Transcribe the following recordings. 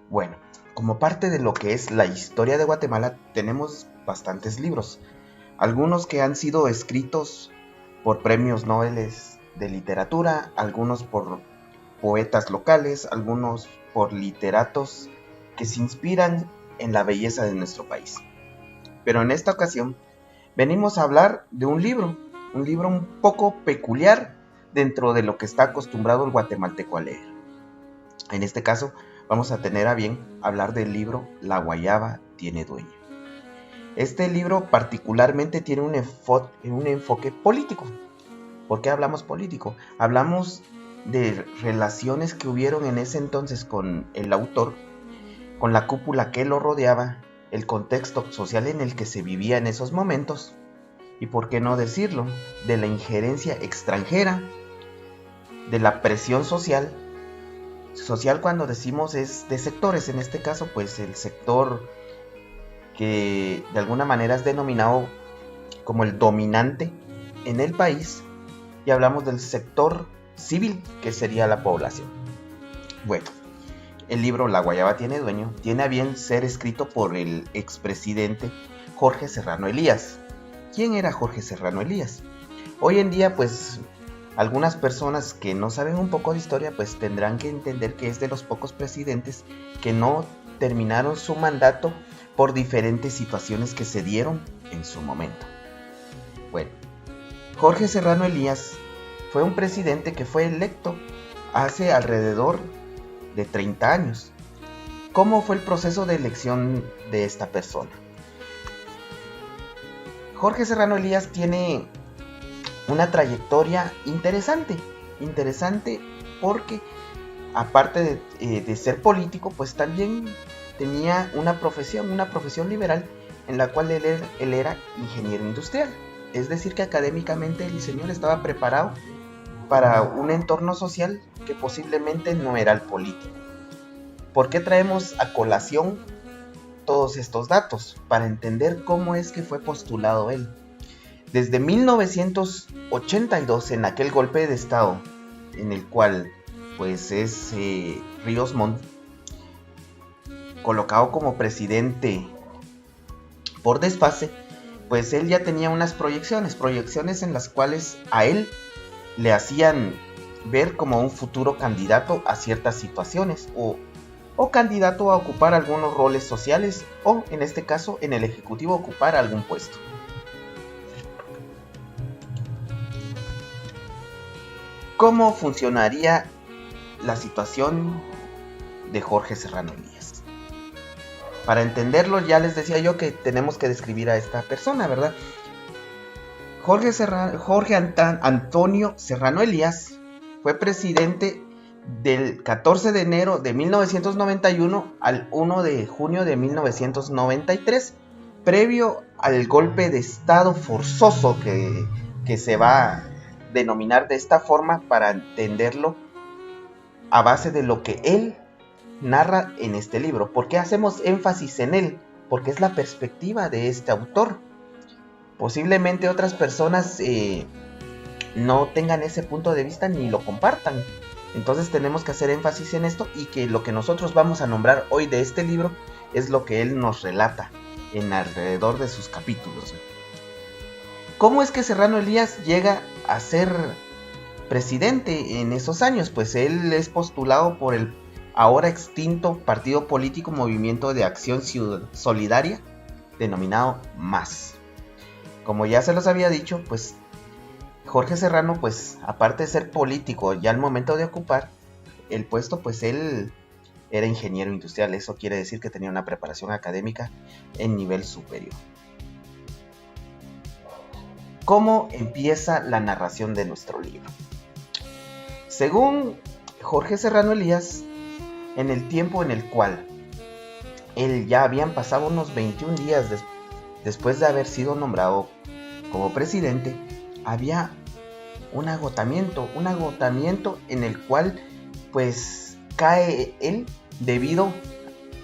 Bueno, como parte de lo que es la historia de Guatemala, tenemos bastantes libros. Algunos que han sido escritos por premios Nobel de literatura, algunos por poetas locales, algunos por literatos que se inspiran en la belleza de nuestro país. Pero en esta ocasión venimos a hablar de un libro un poco peculiar dentro de lo que está acostumbrado el guatemalteco a leer. En este caso, vamos a tener a bien hablar del libro La guayaba tiene dueño. Este libro particularmente tiene un enfoque político. ¿Por qué hablamos político? Hablamos de relaciones que hubieron en ese entonces con el autor, con la cúpula que lo rodeaba, el contexto social en el que se vivía en esos momentos, y por qué no decirlo, de la injerencia extranjera, de la presión social cuando decimos es de sectores, en este caso pues el sector que de alguna manera es denominado como el dominante en el país, y hablamos del sector civil, que sería la población. Bueno, el libro La guayaba tiene dueño tiene a bien ser escrito por el expresidente Jorge Serrano Elías. ¿Quién era Jorge Serrano Elías? Hoy en día, pues, algunas personas que no saben un poco de historia, pues tendrán que entender que es de los pocos presidentes que no terminaron su mandato por diferentes situaciones que se dieron en su momento. Bueno, Jorge Serrano Elías fue un presidente que fue electo hace alrededor de 30 años. ¿Cómo fue el proceso de elección de esta persona? Jorge Serrano Elías tiene una trayectoria interesante porque aparte de ser político, pues también tenía una profesión liberal en la cual él era ingeniero industrial. Es decir, que académicamente el señor estaba preparado para un entorno social que posiblemente no era el político. ¿Por qué traemos a colación todos estos datos? Para entender cómo es que fue postulado él. Desde 1982, en aquel golpe de estado en el cual pues es Ríos Montt colocado como presidente por desfase, pues él ya tenía unas proyecciones en las cuales a él le hacían ver como un futuro candidato a ciertas situaciones o candidato a ocupar algunos roles sociales o, en este caso, en el ejecutivo ocupar algún puesto. ¿Cómo funcionaría la situación de Jorge Serrano Elías? Para entenderlo, ya les decía yo que tenemos que describir a esta persona, ¿verdad? Jorge Antonio Serrano Elías fue presidente del 14 de enero de 1991 al 1 de junio de 1993, previo al golpe de estado forzoso que se va a denominar de esta forma para entenderlo a base de lo que él narra en este libro. ¿Por qué hacemos énfasis en él? Porque es la perspectiva de este autor. Posiblemente otras personas no tengan ese punto de vista ni lo compartan. Entonces tenemos que hacer énfasis en esto y que lo que nosotros vamos a nombrar hoy de este libro es lo que él nos relata en alrededor de sus capítulos. ¿Cómo es que Serrano Elías llega a ser presidente en esos años? Pues él es postulado por el ahora extinto partido político Movimiento de Acción Solidaria, denominado MAS. Como ya se los había dicho, pues Jorge Serrano, pues aparte de ser político, ya al momento de ocupar el puesto, pues él era ingeniero industrial. Eso quiere decir que tenía una preparación académica en nivel superior. ¿Cómo empieza la narración de nuestro libro? Según Jorge Serrano Elías, en el tiempo en el cual él ya habían pasado unos 21 días después de haber sido nombrado como presidente, había un agotamiento en el cual pues cae él debido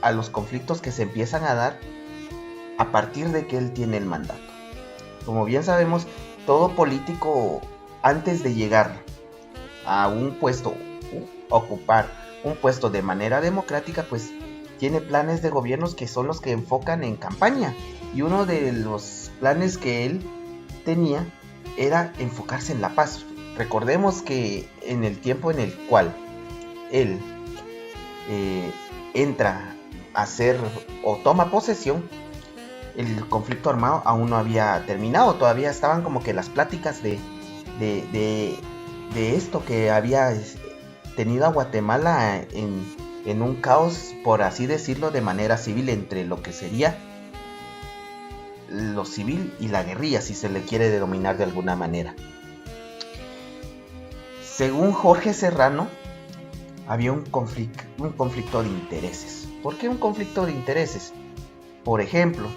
a los conflictos que se empiezan a dar a partir de que él tiene el mandato. Como bien sabemos, todo político antes de llegar a un puesto, ocupar un puesto de manera democrática, pues tiene planes de gobiernos que son los que enfocan en campaña. Y uno de los planes que él tenía era enfocarse en la paz. Recordemos que en el tiempo en el cual él entra a ser o toma posesión, el conflicto armado aún no había terminado. Todavía estaban como que las pláticas de esto que había tenido a Guatemala en un caos, por así decirlo, de manera civil, entre lo que sería lo civil y la guerrilla, si se le quiere denominar de alguna manera. Según Jorge Serrano, había un conflicto de intereses. ¿Por qué un conflicto de intereses? Por ejemplo,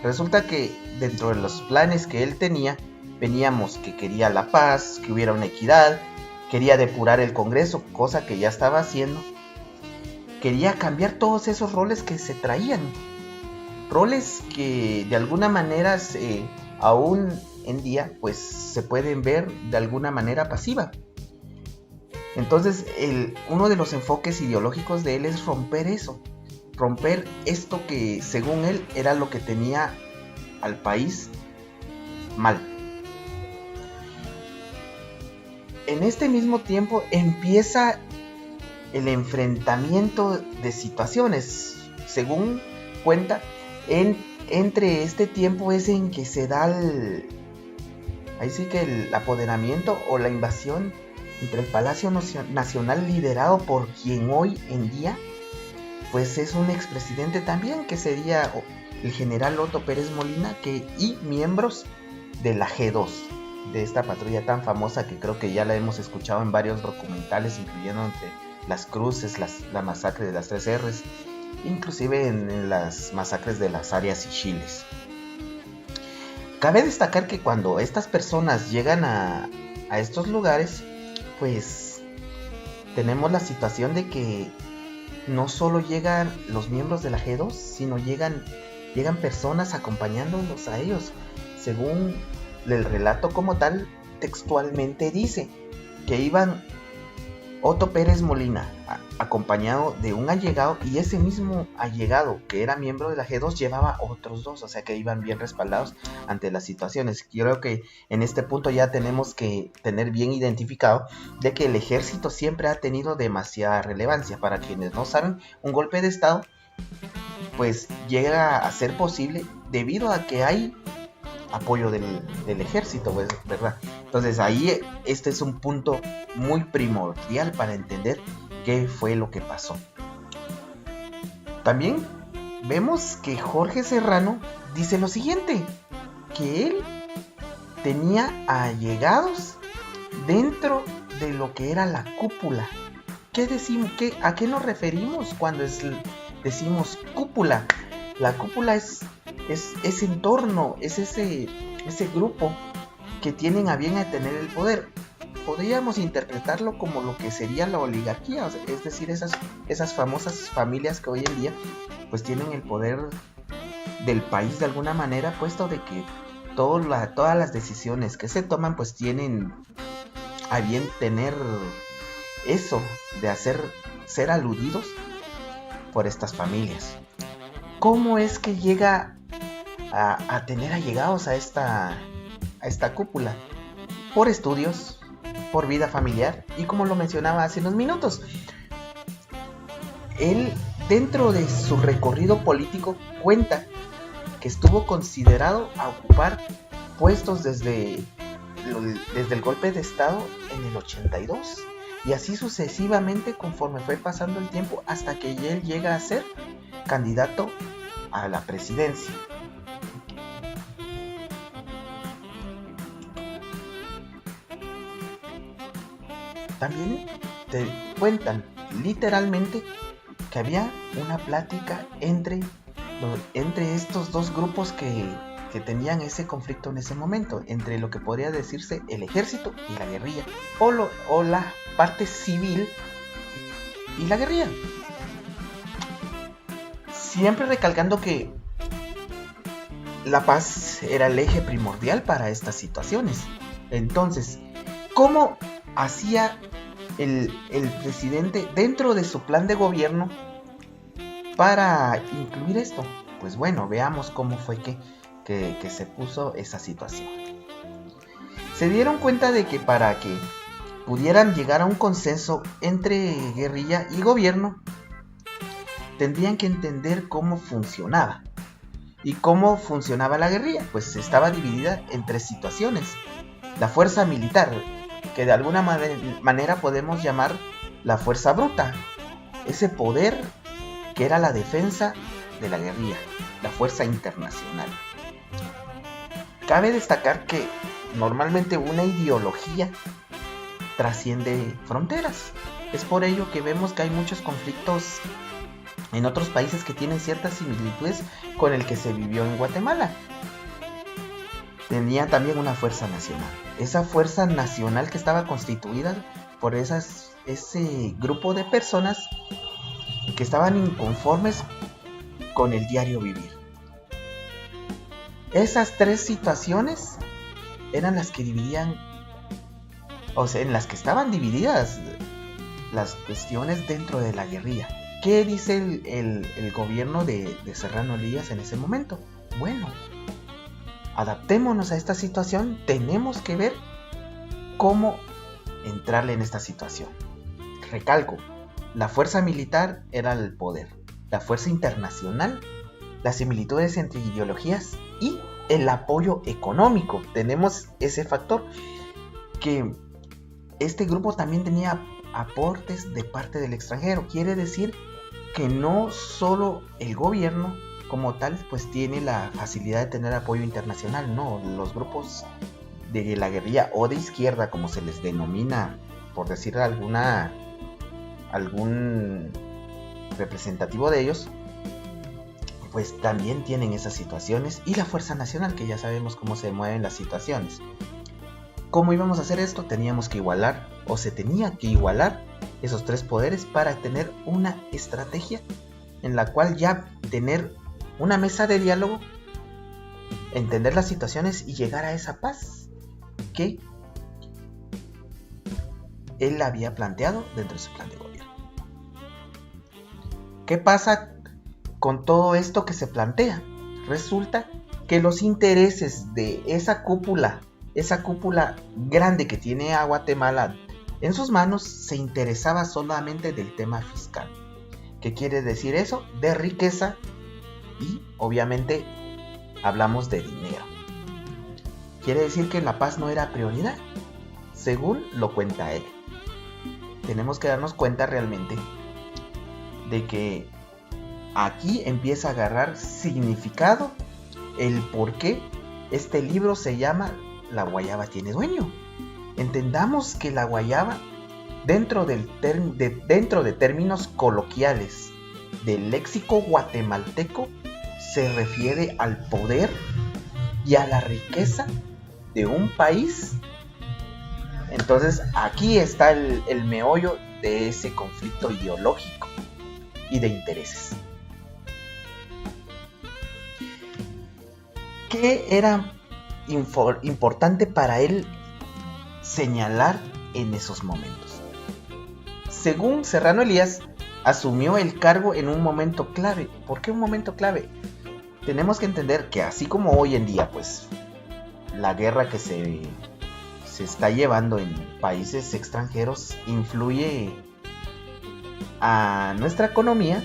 resulta que dentro de los planes que él tenía, veníamos que quería la paz, que hubiera una equidad, quería depurar el Congreso, cosa que ya estaba haciendo. Quería cambiar todos esos roles que se traían. Roles que de alguna manera aún en día pues se pueden ver de alguna manera pasiva. Entonces uno de los enfoques ideológicos de él es romper eso. Romper esto que según él era lo que tenía al país mal. En este mismo tiempo empieza el enfrentamiento de situaciones. Según cuenta, entre este tiempo es en que se da el apoderamiento o la invasión entre el Palacio Nacional, liderado por quien hoy en día pues es un expresidente también, que sería el general Otto Pérez Molina, y miembros de la G2, de esta patrulla tan famosa que creo que ya la hemos escuchado en varios documentales, incluyendo entre las cruces, la masacre de las 3 R's, inclusive en las masacres de las Arias y Chiles. Cabe destacar que cuando estas personas llegan a estos lugares, pues tenemos la situación de que no solo llegan los miembros de la G2, sino llegan personas acompañándolos a ellos. Según el relato como tal, textualmente dice que iban Otto Pérez Molina acompañado de un allegado, y ese mismo allegado que era miembro de la G2 llevaba otros 2, o sea que iban bien respaldados ante las situaciones. Yo creo que en este punto ya tenemos que tener bien identificado de que el ejército siempre ha tenido demasiada relevancia. Para quienes no saben, un golpe de estado pues llega a ser posible debido a que hay apoyo del ejército, pues, ¿verdad? Entonces ahí este es un punto muy primordial para entender qué fue lo que pasó. También vemos que Jorge Serrano dice lo siguiente, que él tenía allegados dentro de lo que era la cúpula. ¿Qué decimos? ¿A qué nos referimos cuando decimos cúpula? La cúpula es ese entorno, es ese grupo que tienen a bien a tener el poder. Podríamos interpretarlo como lo que sería la oligarquía, es decir, esas famosas familias que hoy en día pues tienen el poder del país de alguna manera, puesto de que todas las decisiones que se toman pues tienen a bien tener eso de ser aludidos por estas familias. ¿Cómo es que llega a tener allegados a esta cúpula? Por estudios, por vida familiar, y como lo mencionaba hace unos minutos, él dentro de su recorrido político cuenta que estuvo considerado a ocupar puestos desde el golpe de estado en el 82, y así sucesivamente conforme fue pasando el tiempo hasta que él llega a ser candidato a la presidencia. También te cuentan literalmente que había una plática entre estos dos grupos que tenían ese conflicto en ese momento, entre lo que podría decirse el ejército y la guerrilla, o la parte civil y la guerrilla. Siempre recalcando que la paz era el eje primordial para estas situaciones. Entonces, ¿cómo hacía el presidente dentro de su plan de gobierno para incluir esto? Pues bueno, veamos cómo fue que se puso esa situación. Se dieron cuenta de que para que pudieran llegar a un consenso entre guerrilla y gobierno, tendrían que entender cómo funcionaba. ¿Y cómo funcionaba la guerrilla? Pues estaba dividida en tres situaciones. La fuerza militar, que de alguna manera podemos llamar la fuerza bruta, ese poder que era la defensa de la guerrilla, la fuerza internacional. Cabe destacar que normalmente una ideología trasciende fronteras. Es por ello que vemos que hay muchos conflictos en otros países que tienen ciertas similitudes con el que se vivió en Guatemala. Tenía también una fuerza nacional. Esa fuerza nacional que estaba constituida por ese grupo de personas que estaban inconformes con el diario vivir. Esas tres situaciones eran las que dividían, o sea, en las que estaban divididas las cuestiones dentro de la guerrilla. ¿Qué dice el gobierno de Serrano Elías en ese momento? Bueno, adaptémonos a esta situación, tenemos que ver cómo entrarle en esta situación. Recalco, la fuerza militar era el poder, la fuerza internacional, las similitudes entre ideologías y el apoyo económico. Tenemos ese factor que este grupo también tenía aportes de parte del extranjero. Quiere decir que no solo el gobierno como tal pues tiene la facilidad de tener apoyo internacional, no, los grupos de la guerrilla o de izquierda, como se les denomina, por decir algún representativo de ellos, pues también tienen esas situaciones, y la Fuerza Nacional, que ya sabemos cómo se mueven las situaciones. ¿Cómo íbamos a hacer esto? Teníamos que igualar, o se tenía que igualar esos tres poderes para tener una estrategia en la cual ya tener una mesa de diálogo, entender las situaciones y llegar a esa paz que él había planteado dentro de su plan de gobierno. ¿Qué pasa con todo esto que se plantea? Resulta que los intereses de esa cúpula grande que tiene a Guatemala en sus manos, se interesaba solamente del tema fiscal. ¿Qué quiere decir eso? De riqueza, y obviamente hablamos de dinero. Quiere decir que la paz no era prioridad, según lo cuenta él. Tenemos que darnos cuenta realmente de que aquí empieza a agarrar significado el por qué este libro se llama La guayaba tiene dueño. Entendamos que la guayaba, dentro de términos coloquiales del léxico guatemalteco, se refiere al poder y a la riqueza de un país. Entonces aquí está el meollo de ese conflicto ideológico y de intereses. ¿Qué era importante para él señalar en esos momentos? Según Serrano Elías, asumió el cargo en un momento clave. ¿Por qué un momento clave? Tenemos que entender que así como hoy en día, pues, la guerra que se está llevando en países extranjeros influye a nuestra economía,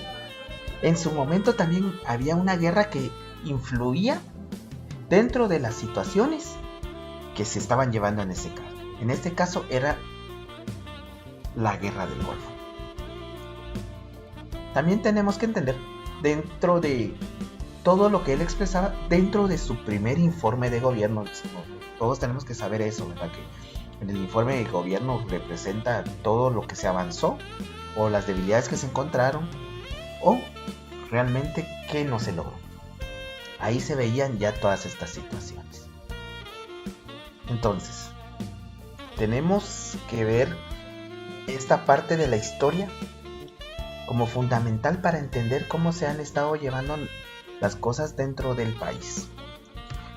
en su momento también había una guerra que influía dentro de las situaciones que se estaban llevando en ese caso. En este caso era la guerra del Golfo. También tenemos que entender, dentro de todo lo que él expresaba, dentro de su primer informe de gobierno, todos tenemos que saber eso, ¿verdad? Que en el informe de gobierno representa todo lo que se avanzó, o las debilidades que se encontraron, o realmente qué no se logró. Ahí se veían ya todas estas situaciones. Entonces, tenemos que ver esta parte de la historia como fundamental para entender cómo se han estado llevando las cosas dentro del país.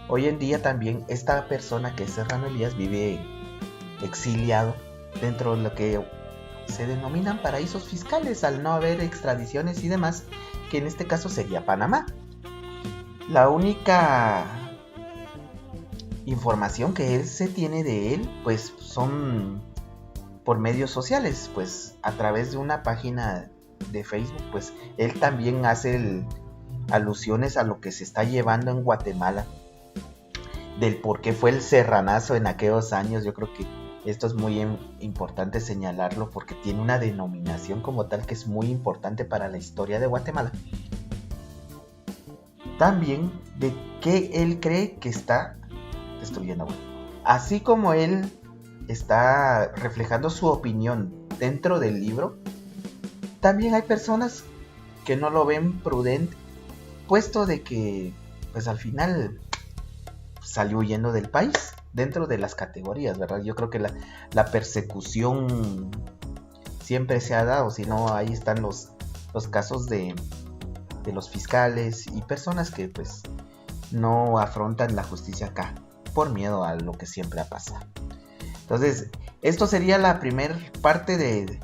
Hoy en día también esta persona que es Serrano Elías vive exiliado dentro de lo que se denominan paraísos fiscales, al no haber extradiciones y demás. que en este caso sería Panamá. La única información que se tiene de él, pues son por medios sociales, pues a través de una página de Facebook, pues él también hace alusiones a lo que se está llevando en Guatemala, del por qué fue el serranazo en aquellos años. Yo creo que esto es muy importante señalarlo porque tiene una denominación como tal que es muy importante para la historia de Guatemala. También de que él cree que está destruyendo, así como él está reflejando su opinión dentro del libro, también hay personas que no lo ven prudente, puesto de que pues al final salió huyendo del país dentro de las categorías, ¿verdad? Yo creo que la persecución siempre se ha dado, si no ahí están los casos de los fiscales y personas que pues no afrontan la justicia acá por miedo a lo que siempre ha pasado. Entonces, esto sería la primera parte de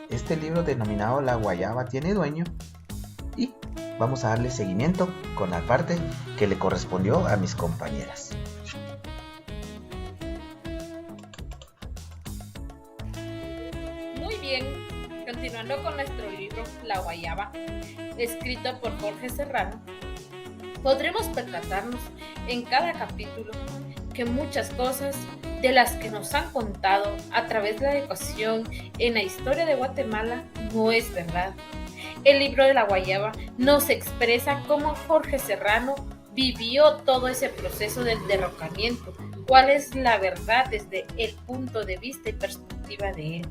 este libro denominado La Guayaba tiene dueño, y vamos a darle seguimiento con la parte que le correspondió a mis compañeras. Muy bien, continuando con nuestro libro La Guayaba, escrito por Jorge Serrano, podremos percatarnos en cada capítulo que muchas cosas de las que nos han contado a través de la educación en la historia de Guatemala no es verdad. El libro de La Guayaba nos expresa cómo Jorge Serrano vivió todo ese proceso del derrocamiento, cuál es la verdad desde el punto de vista y perspectiva de él.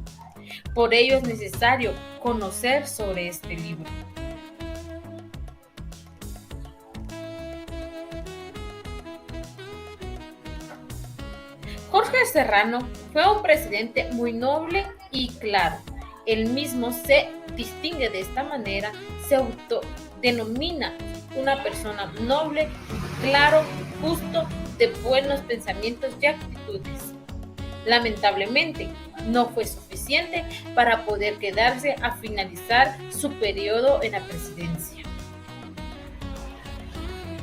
Por ello es necesario conocer sobre este libro. Jorge Serrano fue un presidente muy noble y claro. Él mismo se distingue de esta manera, se autodenomina una persona noble, claro, justo, de buenos pensamientos y actitudes. Lamentablemente, no fue suficiente para poder quedarse a finalizar su periodo en la presidencia.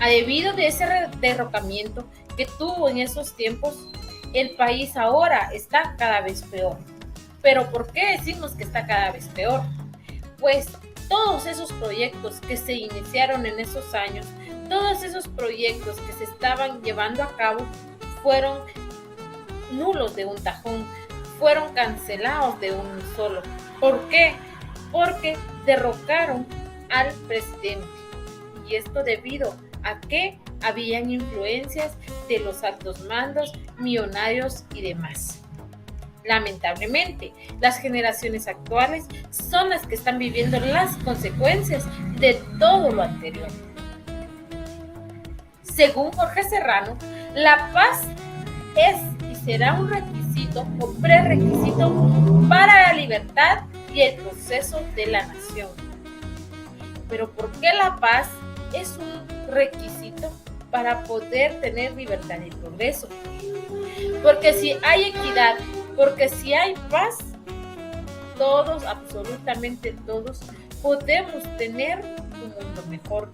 Debido a ese derrocamiento que tuvo en esos tiempos, el país ahora está cada vez peor. ¿Pero por qué decimos que está cada vez peor? Pues todos esos proyectos que se iniciaron en esos años, todos esos proyectos que se estaban llevando a cabo fueron nulos de un tajón, fueron cancelados de un solo. ¿Por qué? Porque derrocaron al presidente. Y esto debido a que habían influencias de los altos mandos, millonarios y demás. Lamentablemente, las generaciones actuales son las que están viviendo las consecuencias de todo lo anterior. Según Jorge Serrano, la paz es y será un requisito o prerequisito para la libertad y el proceso de la nación. Pero ¿por qué la paz es un requisito para poder tener libertad y progreso? Porque si hay equidad, porque si hay paz, todos, absolutamente todos, podemos tener un mundo mejor.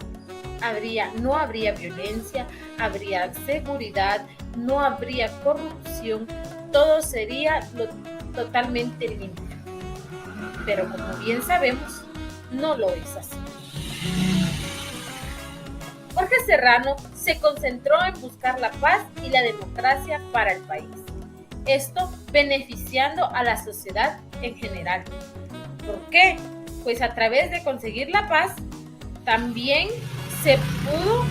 No habría violencia, habría seguridad, no habría corrupción, todo sería totalmente limpio. Pero como bien sabemos, no lo es así. Jorge Serrano se concentró en buscar la paz y la democracia para el país. Esto beneficiando a la sociedad en general. ¿Por qué? Pues a través de conseguir la paz, también se pudo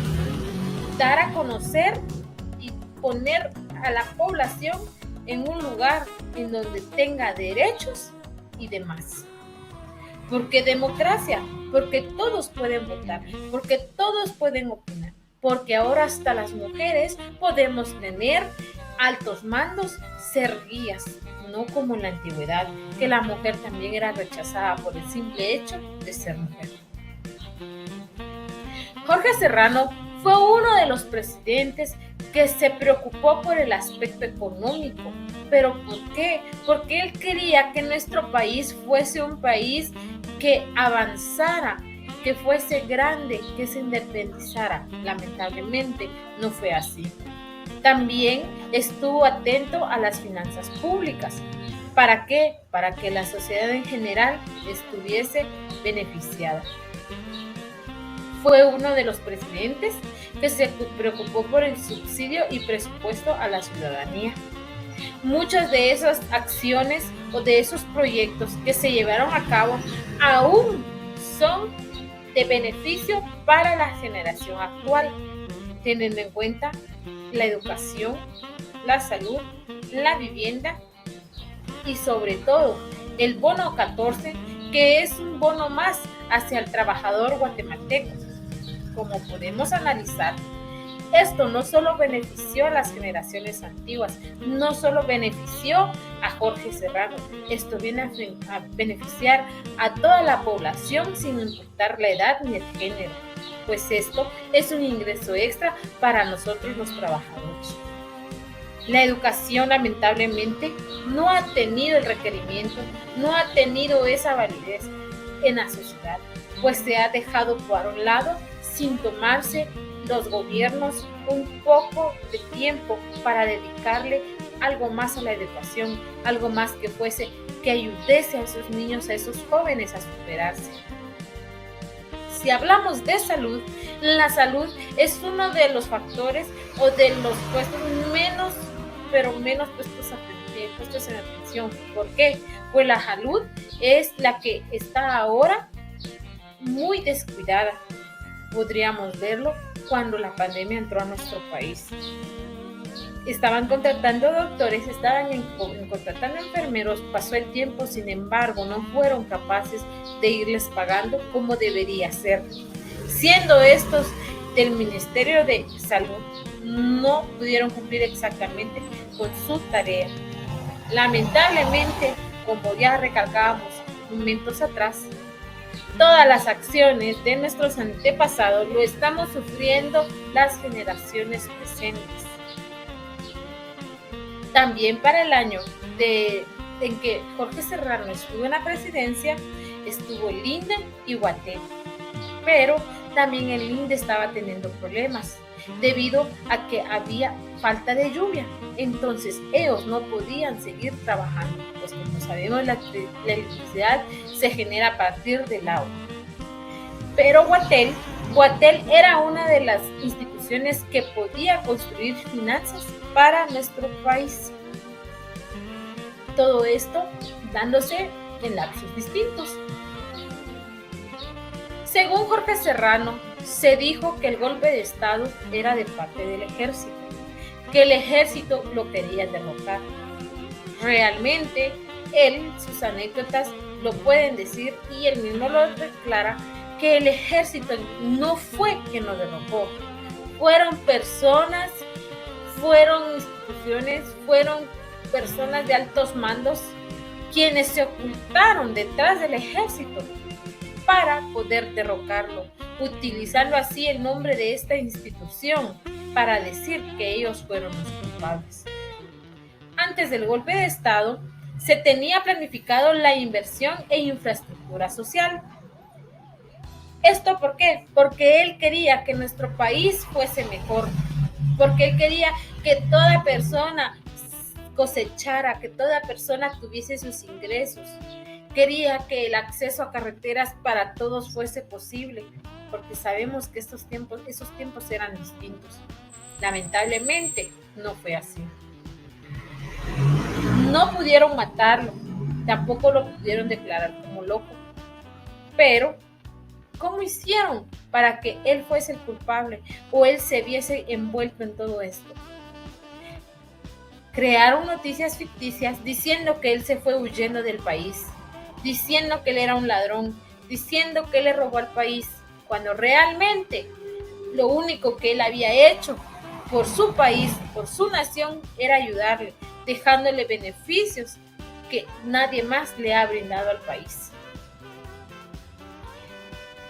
dar a conocer y poner a la población en un lugar en donde tenga derechos y demás. ¿Por qué democracia? Porque todos pueden votar, porque todos pueden opinar, porque ahora hasta las mujeres podemos tener altos mandos, ser guías, no como en la antigüedad, que la mujer también era rechazada por el simple hecho de ser mujer. Jorge Serrano fue uno de los presidentes que se preocupó por el aspecto económico. ¿Pero por qué? Porque él quería que nuestro país fuese un país que avanzara, que fuese grande, que se independizara. Lamentablemente no fue así. También estuvo atento a las finanzas públicas. ¿Para qué? Para que la sociedad en general estuviese beneficiada. Fue uno de los presidentes que se preocupó por el subsidio y presupuesto a la ciudadanía. Muchas de esas acciones o de esos proyectos que se llevaron a cabo aún son de beneficio para la generación actual, teniendo en cuenta la educación, la salud, la vivienda y sobre todo el bono 14, que es un bono más hacia el trabajador guatemalteco. Como podemos analizar, esto no solo benefició a las generaciones antiguas, no solo benefició a Jorge Serrano, esto viene a beneficiar a toda la población sin importar la edad ni el género, pues esto es un ingreso extra para nosotros los trabajadores. La educación lamentablemente no ha tenido el requerimiento, no ha tenido esa validez en la sociedad, pues se ha dejado por un lado sin tomarse los gobiernos un poco de tiempo para dedicarle algo más a la educación, algo más que fuese que ayudase a esos niños, a esos jóvenes a superarse. Si hablamos de salud, la salud es uno de los factores o de los puestos menos puestos en atención. ¿Por qué? Pues la salud es la que está ahora muy descuidada. Podríamos verlo cuando la pandemia entró a nuestro país. Estaban contratando doctores, estaban contratando enfermeros, pasó el tiempo, sin embargo, no fueron capaces de irles pagando como debería ser. Siendo estos del Ministerio de Salud, no pudieron cumplir exactamente con su tarea. Lamentablemente, como ya recalcábamos momentos atrás, todas las acciones de nuestros antepasados lo estamos sufriendo las generaciones presentes. También para el año en que Jorge Serrano estuvo en la presidencia, estuvo el INDE y Guatel. Pero también el INDE estaba teniendo problemas debido a que había falta de lluvia. Entonces ellos no podían seguir trabajando, pues como sabemos la electricidad se genera a partir del agua. Pero Guatel era una de las instituciones que podía construir finanzas para nuestro país. Todo esto dándose en lapsos distintos. Según Jorge Serrano, se dijo que el golpe de Estado era de parte del ejército, que el ejército lo quería derrocar. Realmente, sus anécdotas lo pueden decir y él mismo lo declara, que el ejército no fue quien lo derrocó. Fueron personas, fueron instituciones, fueron personas de altos mandos quienes se ocultaron detrás del ejército para poder derrocarlo, utilizando así el nombre de esta institución para decir que ellos fueron los culpables. Antes del golpe de Estado, se tenía planificado la inversión en infraestructura social. ¿Esto por qué? Porque él quería que nuestro país fuese mejor, porque él quería que toda persona cosechara, que toda persona tuviese sus ingresos. Quería que el acceso a carreteras para todos fuese posible, porque sabemos que esos tiempos eran distintos. Lamentablemente, no fue así. No pudieron matarlo, tampoco lo pudieron declarar como loco. Pero, ¿cómo hicieron para que él fuese el culpable o él se viese envuelto en todo esto? Crearon noticias ficticias diciendo que él se fue huyendo del país, diciendo que él era un ladrón, diciendo que él le robó al país, cuando realmente lo único que él había hecho por su país, por su nación, era ayudarle, dejándole beneficios que nadie más le ha brindado al país.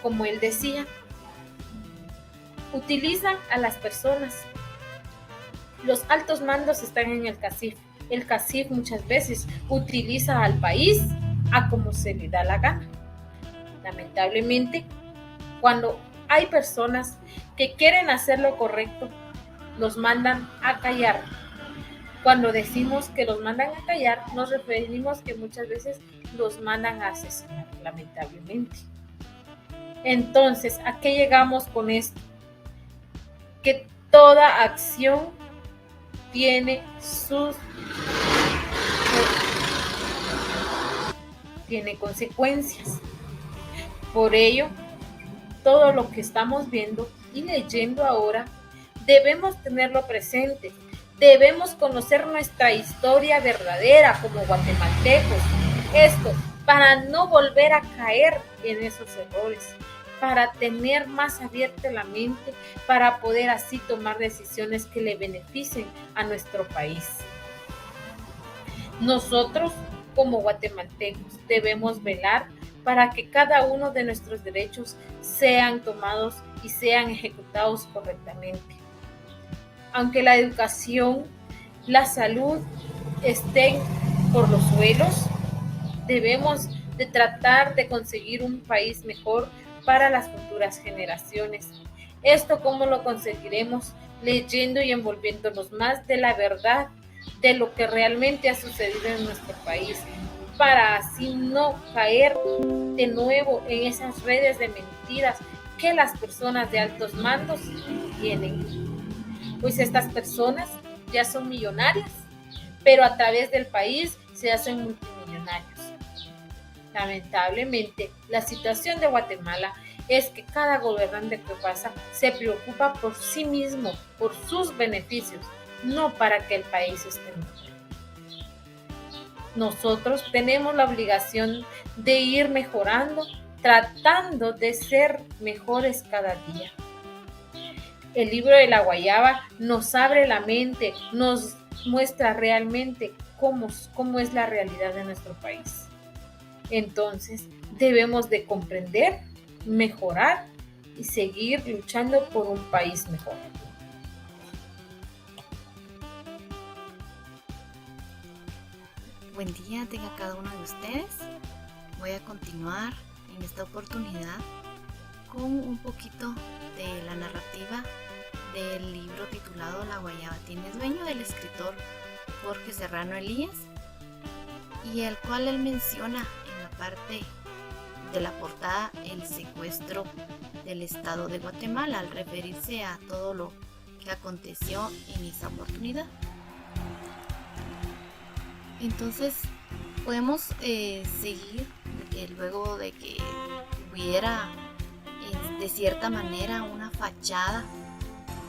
Como él decía, utilizan a las personas. Los altos mandos están en el CACIF. El CACIF muchas veces utiliza al país a como se le da la gana. Lamentablemente, cuando hay personas que quieren hacer lo correcto, los mandan a callar. Cuando decimos que los mandan a callar, nos referimos que muchas veces los mandan a asesinar, lamentablemente. Entonces, ¿a qué llegamos con esto? Que toda acción tiene consecuencias. Por ello, todo lo que estamos viendo y leyendo ahora, debemos tenerlo presente. Debemos conocer nuestra historia verdadera como guatemaltecos. Esto para no volver a caer en esos errores, para tener más abierta la mente, para poder así tomar decisiones que le beneficien a nuestro país. Nosotros, como guatemaltecos, debemos velar para que cada uno de nuestros derechos sean tomados y sean ejecutados correctamente. Aunque la educación, la salud estén por los suelos, debemos de tratar de conseguir un país mejor para las futuras generaciones. ¿Esto cómo lo conseguiremos? Leyendo y envolviéndonos más de la verdad de lo que realmente ha sucedido en nuestro país, para así no caer de nuevo en esas redes de mentiras que las personas de altos mandos tienen. Pues estas personas ya son millonarias, pero a través del país se hacen multimillonarios. Lamentablemente, la situación de Guatemala es que cada gobernante que pasa se preocupa por sí mismo, por sus beneficios, no para que el país esté mejor. Nosotros tenemos la obligación de ir mejorando, tratando de ser mejores cada día. El libro de la Guayaba nos abre la mente, nos muestra realmente cómo es la realidad de nuestro país. Entonces, debemos de comprender, mejorar y seguir luchando por un país mejor. Buen día tenga cada uno de ustedes. Voy a continuar en esta oportunidad con un poquito de la narrativa del libro titulado La Guayaba tiene dueño, del escritor Jorge Serrano Elías, y el cual él menciona en la parte de la portada el secuestro del estado de Guatemala, al referirse a todo lo que aconteció en esa oportunidad. Entonces podemos seguir que luego de que hubiera de cierta manera una fachada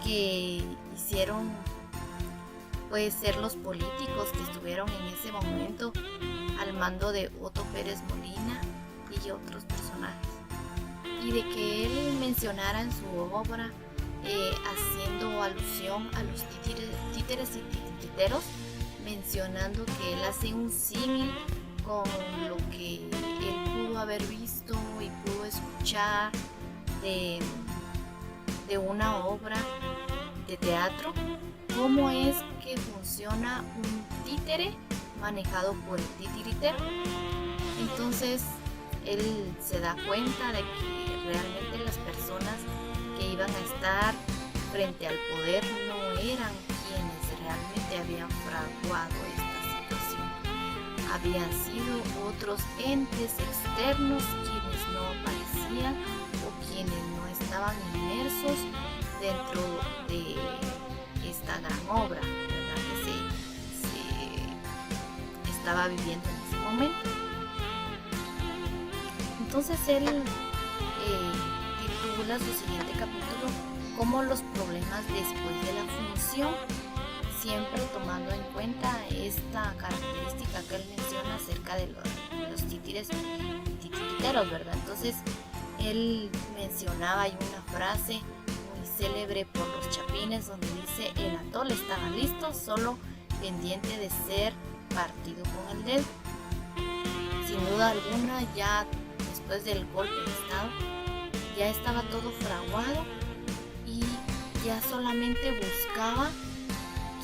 que hicieron, puede ser los políticos que estuvieron en ese momento al mando de Otto Pérez Molina y otros personajes, y de que él mencionara en su obra haciendo alusión a los títeres y titeros, mencionando que él hace un símil con lo que él pudo haber visto y pudo escuchar de una obra de teatro, cómo es que funciona un títere manejado por el titiritero. Entonces él se da cuenta de que realmente las personas que iban a estar frente al poder no eran quienes realmente habían fraguado esta situación. Habían sido otros entes externos quienes no aparecían o quienes no estaban inmersos dentro de esta gran obra, ¿verdad?, que se estaba viviendo en ese momento. Entonces él titula su siguiente capítulo como los problemas después de la función, siempre tomando en cuenta esta característica que él menciona acerca de los títires y titiriteros, ¿verdad? Entonces él mencionaba, hay una frase muy célebre por los chapines donde dice: el atole estaba listo, solo pendiente de ser partido con el dedo. Sin duda alguna, ya después del golpe de estado ya estaba todo fraguado y ya solamente buscaba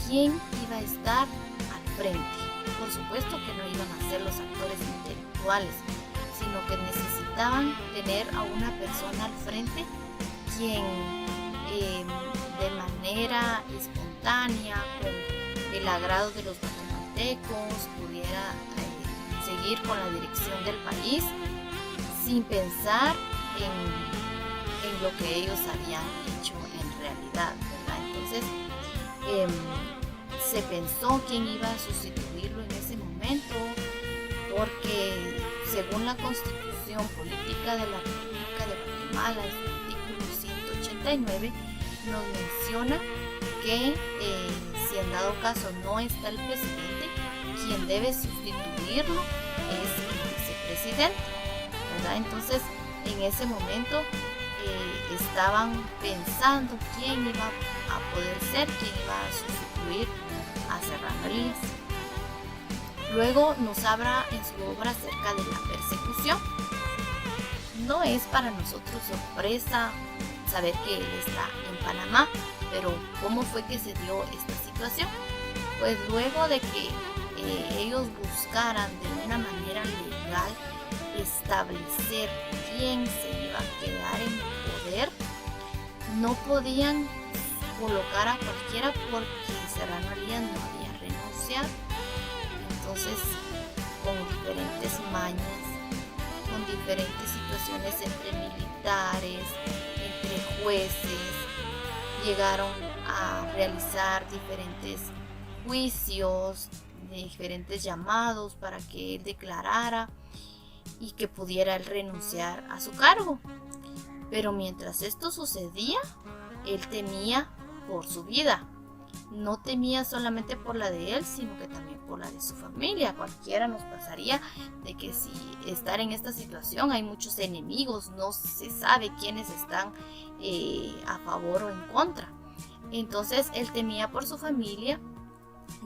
quién iba a estar al frente. Por supuesto que no iban a ser los actores intelectuales, sino sino que necesitaban tener a una persona al frente quien de manera espontánea, con el agrado de los guatemaltecos, pudiera seguir con la dirección del país sin pensar en lo que ellos habían hecho en realidad, ¿verdad? Entonces se pensó quién iba a sustituirlo en ese momento, porque según la Constitución Política de la República de Guatemala, en su artículo 189, nos menciona que si en dado caso no está el presidente, quien debe sustituirlo es el vicepresidente, ¿verdad? Entonces, en ese momento estaban pensando quién iba a poder ser, quién iba a sustituir a Serrano Elías. Luego nos habla en su obra acerca de la persecución. No es para nosotros sorpresa saber que él está en Panamá, pero ¿cómo fue que se dio esta situación? Pues luego de que ellos buscaran de una manera legal establecer quién se iba a quedar en poder, no podían colocar a cualquiera porque Serrano Elías no había renunciado. Entonces, con diferentes mañas, con diferentes situaciones entre militares, entre jueces, llegaron a realizar diferentes juicios, diferentes llamados para que él declarara y que pudiera él renunciar a su cargo. Pero mientras esto sucedía, él temía por su vida. No temía solamente por la de él, sino que también por la de su familia. Cualquiera nos pasaría de que si estar en esta situación hay muchos enemigos, no se sabe quiénes están a favor o en contra. Entonces él temía por su familia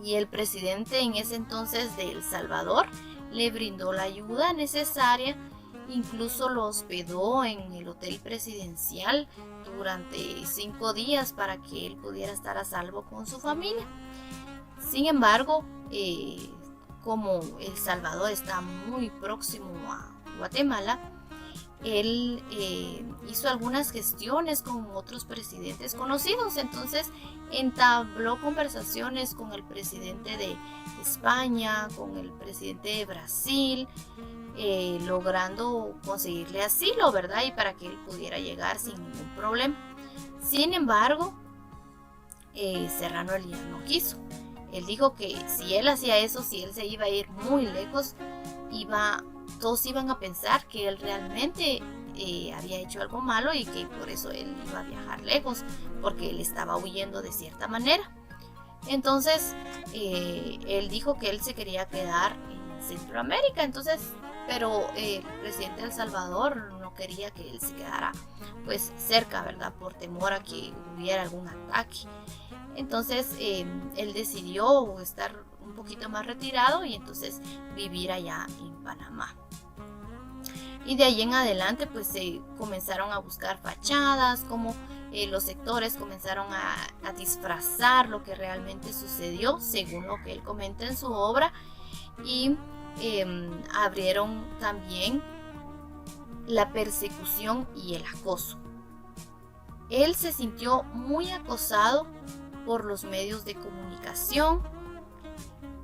y el presidente en ese entonces de El Salvador le brindó la ayuda necesaria, incluso lo hospedó en el hotel presidencial durante 5 días para que él pudiera estar a salvo con su familia. Sin embargo, como El Salvador está muy próximo a Guatemala, él hizo algunas gestiones con otros presidentes conocidos. Entonces entabló conversaciones con el presidente de España, con el presidente de Brasil, logrando conseguirle asilo, ¿verdad? Y para que él pudiera llegar sin ningún problema. Sin embargo, Serrano Elías no quiso. Él dijo que si él hacía eso, si él se iba a ir muy lejos, todos iban a pensar que él realmente había hecho algo malo y que por eso él iba a viajar lejos, porque él estaba huyendo de cierta manera. Entonces, él dijo que él se quería quedar en Centroamérica, pero el presidente de El Salvador no quería que él se quedara pues cerca, ¿verdad? Por temor a que hubiera algún ataque. Entonces él decidió estar un poquito más retirado y entonces vivir allá en Panamá. Y de ahí en adelante pues se comenzaron a buscar fachadas, como los sectores comenzaron a disfrazar lo que realmente sucedió, según lo que él comenta en su obra, y abrieron también la persecución y el acoso. Él se sintió muy acosado por los medios de comunicación.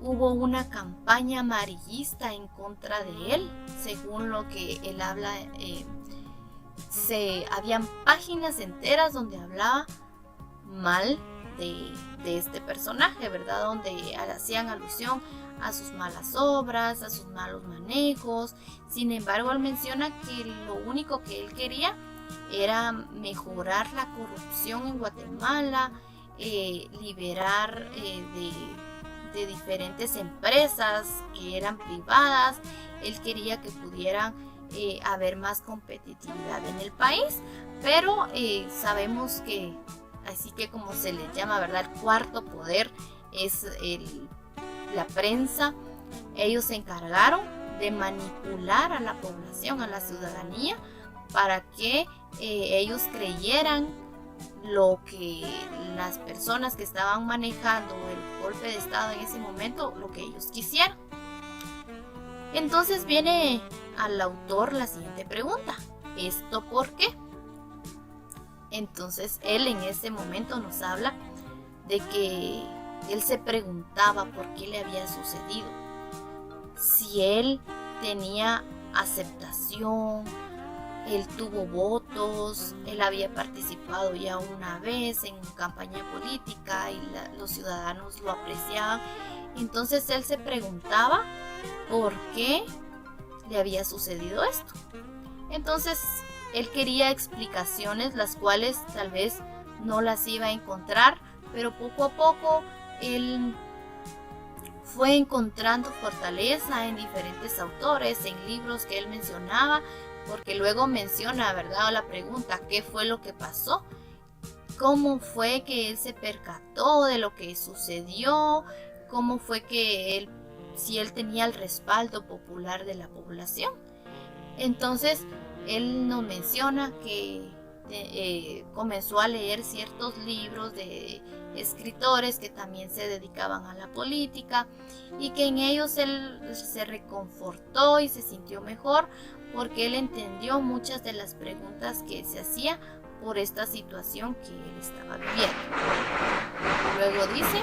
Hubo una campaña amarillista en contra de él, según lo que él habla. Habían páginas enteras donde hablaba mal de este personaje, ¿verdad? Donde hacían alusión a sus malas obras, a sus malos manejos. Sin embargo, él menciona que lo único que él quería era mejorar la corrupción en Guatemala, liberar de diferentes empresas que eran privadas. Él quería que pudieran haber más competitividad en el país, pero sabemos que, así que como se le llama, ¿verdad? El cuarto poder es la prensa. Ellos se encargaron de manipular a la población, a la ciudadanía, para que ellos creyeran lo que las personas que estaban manejando el golpe de estado en ese momento, lo que ellos quisieran. Entonces viene al autor la siguiente pregunta: ¿esto por qué? Entonces él en ese momento nos habla de que él se preguntaba por qué le había sucedido, si él tenía aceptación, él tuvo votos, él había participado ya una vez en campaña política y los ciudadanos lo apreciaban. Entonces él se preguntaba por qué le había sucedido esto. Entonces él quería explicaciones, las cuales tal vez no las iba a encontrar, pero poco a poco él fue encontrando fortaleza en diferentes autores, en libros que él mencionaba, porque luego menciona, ¿verdad?, la pregunta: ¿qué fue lo que pasó? ¿Cómo fue que él se percató de lo que sucedió? ¿Cómo fue que él, si él tenía el respaldo popular de la población? Entonces, él nos menciona que comenzó a leer ciertos libros de escritores que también se dedicaban a la política, y que en ellos él se reconfortó y se sintió mejor, porque él entendió muchas de las preguntas que se hacía por esta situación que él estaba viviendo. Luego dice: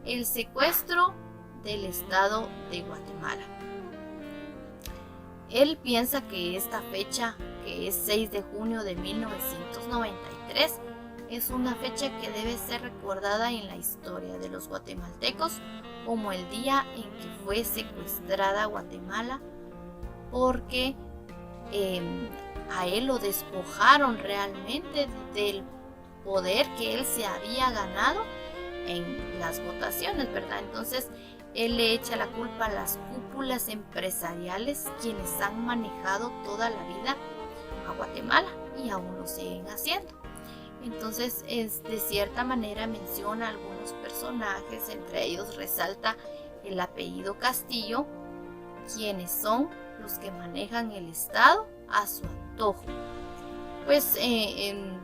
el secuestro del Estado de Guatemala. Él piensa que esta fecha, que es 6 de junio de 1993, es una fecha que debe ser recordada en la historia de los guatemaltecos como el día en que fue secuestrada Guatemala, porque a él lo despojaron realmente del poder que él se había ganado en las votaciones, ¿verdad? Entonces él le echa la culpa a las cúpulas empresariales, quienes han manejado toda la vida a Guatemala y aún lo siguen haciendo. Entonces, de cierta manera menciona algunos personajes, entre ellos resalta el apellido Castillo, quienes son los que manejan el Estado a su antojo. Pues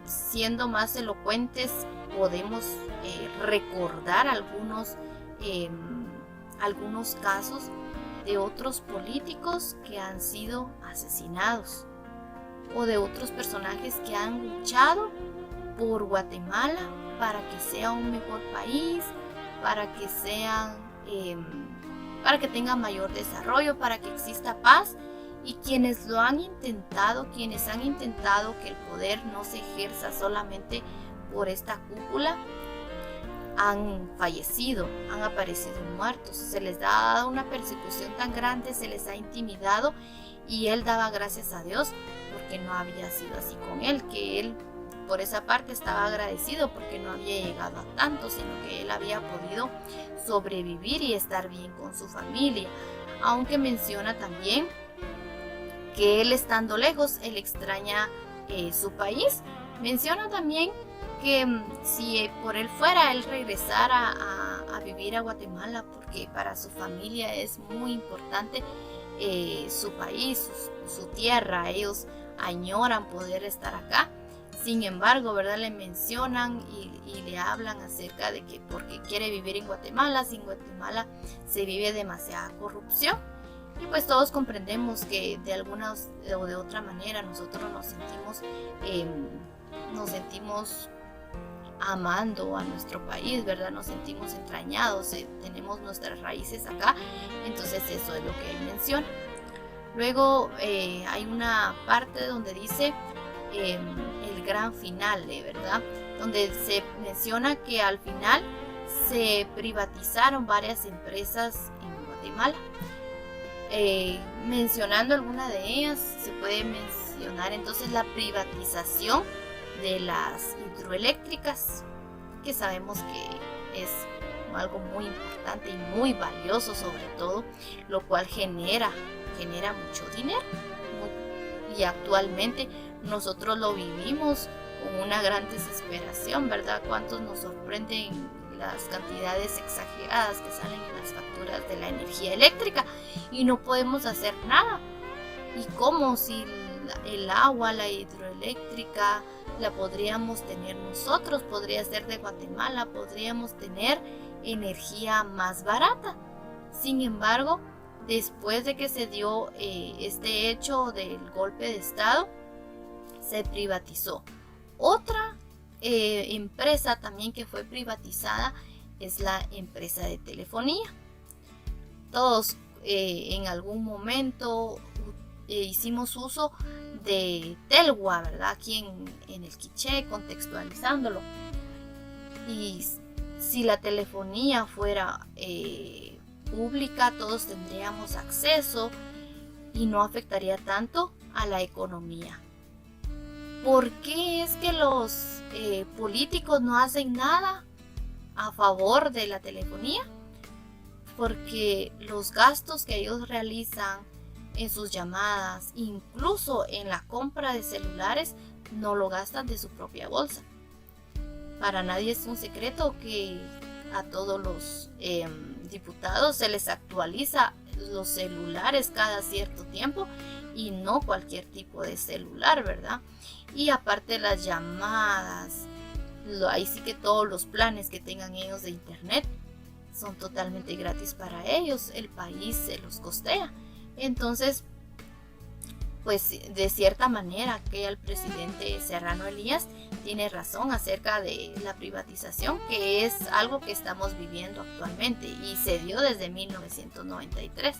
siendo más elocuentes, podemos recordar algunos casos de otros políticos que han sido asesinados, o de otros personajes que han luchado por Guatemala para que sea un mejor país, para que tenga mayor desarrollo, para que exista paz, y quienes han intentado que el poder no se ejerza solamente por esta cúpula, han fallecido, han aparecido muertos, se les ha dado una persecución tan grande, se les ha intimidado, y él daba gracias a Dios porque no había sido así con él, que él por esa parte estaba agradecido porque no había llegado a tanto, sino que él había podido sobrevivir y estar bien con su familia. Aunque menciona también que él, estando lejos, él extraña su país. Menciona también que si por él fuera, él regresara a vivir a Guatemala, porque para su familia es muy importante su país, su tierra. Ellos añoran poder estar acá. Sin embargo, ¿verdad?, le mencionan y le hablan acerca de que porque quiere vivir en Guatemala, sin Guatemala se vive demasiada corrupción. Y pues todos comprendemos que de alguna o de otra manera nosotros nos sentimos amando a nuestro país, ¿verdad? Nos sentimos entrañados, tenemos nuestras raíces acá. Entonces eso es lo que él menciona. Luego hay una parte donde dice el gran final, ¿verdad?, donde se menciona que al final se privatizaron varias empresas en Guatemala. Mencionando alguna de ellas, se puede mencionar entonces la privatización de las hidroeléctricas, que sabemos que es algo muy importante y muy valioso, sobre todo, lo cual genera mucho dinero, y actualmente nosotros lo vivimos con una gran desesperación, ¿verdad? ¿Cuántos nos sorprenden las cantidades exageradas que salen en las facturas de la energía eléctrica y no podemos hacer nada? ¿Y cómo si el agua, la hidroeléctrica, la podríamos tener nosotros? Podría ser de Guatemala, podríamos tener energía más barata. Sin embargo, después de que se dio este hecho del golpe de Estado, se privatizó. Otra empresa también que fue privatizada es la empresa de telefonía. Todos en algún momento hicimos uso de Telgua, ¿verdad? Aquí en el Quiché, contextualizándolo. Y si la telefonía fuera pública, todos tendríamos acceso y no afectaría tanto a la economía. ¿Por qué es que los políticos no hacen nada a favor de la telefonía? Porque los gastos que ellos realizan en sus llamadas, incluso en la compra de celulares, no lo gastan de su propia bolsa. Para nadie es un secreto que a todos los diputados se les actualiza los celulares cada cierto tiempo y no cualquier tipo de celular, ¿verdad? Y aparte las llamadas, ahí sí que todos los planes que tengan ellos de internet son totalmente gratis para ellos, el país se los costea. Entonces, pues de cierta manera que el presidente Serrano Elías tiene razón acerca de la privatización, que es algo que estamos viviendo actualmente y se dio desde 1993.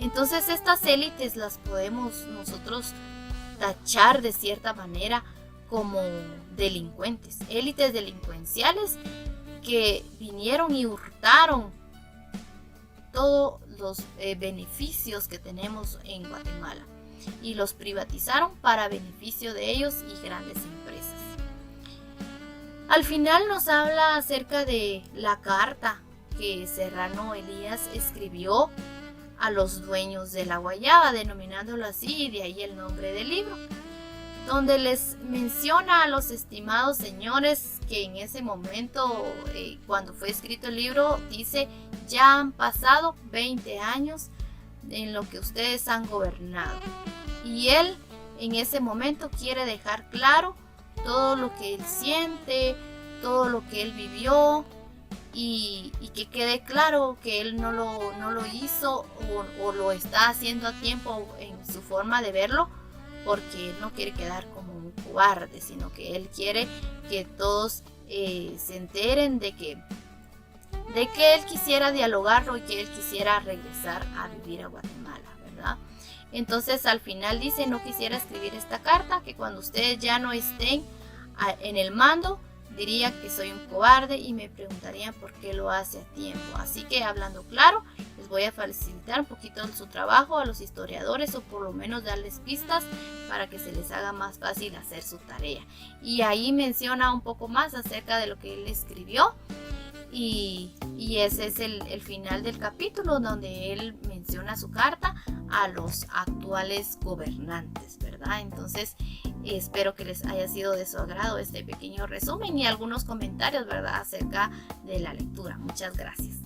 Entonces estas élites las podemos nosotros tachar de cierta manera como delincuentes, élites delincuenciales que vinieron y hurtaron todos los beneficios que tenemos en Guatemala y los privatizaron para beneficio de ellos y grandes empresas. Al final nos habla acerca de la carta que Serrano Elías escribió a los dueños de la guayaba, denominándolo así, y de ahí el nombre del libro, donde les menciona a los estimados señores que en ese momento, cuando fue escrito el libro, dice: ya han pasado 20 años en lo que ustedes han gobernado. Y él en ese momento quiere dejar claro todo lo que él siente, todo lo que él vivió, y que quede claro que él no lo hizo o lo está haciendo a tiempo en su forma de verlo, porque él no quiere quedar como un cobarde, sino que él quiere que todos se enteren de que él quisiera dialogarlo y que él quisiera regresar a vivir a Guatemala, ¿verdad? Entonces al final dice: no quisiera escribir esta carta, que cuando ustedes ya no estén en el mando, diría que soy un cobarde y me preguntarían por qué lo hace a tiempo. Así que, hablando claro, les voy a facilitar un poquito su trabajo a los historiadores, o por lo menos darles pistas para que se les haga más fácil hacer su tarea. Y ahí menciona un poco más acerca de lo que él escribió. Y ese es el final del capítulo, donde él menciona su carta a los actuales gobernantes, ¿verdad? Entonces espero que les haya sido de su agrado este pequeño resumen y algunos comentarios, ¿verdad?, acerca de la lectura. Muchas gracias.